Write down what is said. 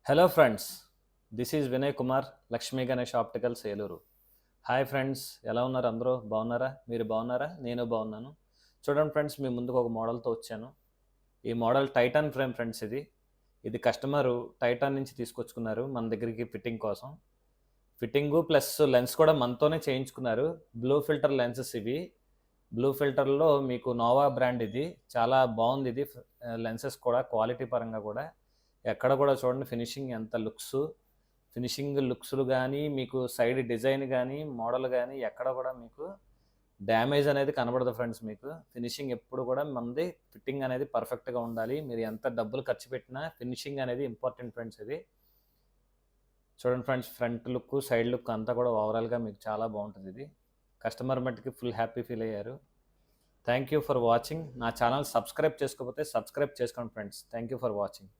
Hello friends, this is Vinay Kumar, Lakshmi Ganesh opticals Eluru. Hi friends, ఎలా ఉన్నారు? అందరూ బాగున్నారా? మీరు బాగున్నారా? నేను బాగున్నాను. చూడండి ఫ్రెండ్స్, మీ ముందుకు ఒక మోడల్తో వచ్చాను. ఈ మోడల్ టైటాన్ ఫ్రేమ్ ఫ్రెండ్స్. ఇది కస్టమరు టైటాన్ నుంచి తీసుకొచ్చుకున్నారు మన దగ్గరికి ఫిట్టింగ్ కోసం. ఫిట్టింగు ప్లస్ లెన్స్ కూడా మనతోనే చేయించుకున్నారు. బ్లూ ఫిల్టర్ లెన్సెస్ ఇవి. బ్లూ ఫిల్టర్లో మీకు నోవా బ్రాండ్. ఇది చాలా బాగుంది. ఇది లెన్సెస్ కూడా క్వాలిటీ పరంగా కూడా ఎక్కడ కూడా చూడండి ఫినిషింగ్ ఎంత ఫినిషింగ్ లుక్స్లు కానీ, మీకు సైడ్ డిజైన్ కానీ, మోడల్ కానీ ఎక్కడ కూడా మీకు డ్యామేజ్ అనేది కనబడదు ఫ్రెండ్స్. మీకు ఫినిషింగ్ ఎప్పుడు కూడా మనది ఫిట్టింగ్ అనేది పర్ఫెక్ట్గా ఉండాలి. మీరు ఎంత డబ్బులు ఖర్చు పెట్టినా ఫినిషింగ్ అనేది ఇంపార్టెంట్ ఫ్రెండ్స్. ఇది చూడండి friends, front look side look అంతా కూడా ఓవరాల్గా మీకు చాలా బాగుంటుంది. ఇది కస్టమర్ మట్టుకి ఫుల్ హ్యాపీ ఫీల్ అయ్యారు. Thank you for watching. నా ఛానల్ సబ్స్క్రైబ్ చేసుకోకపోతే సబ్స్క్రైబ్ చేసుకోండి friends. Thank you for watching.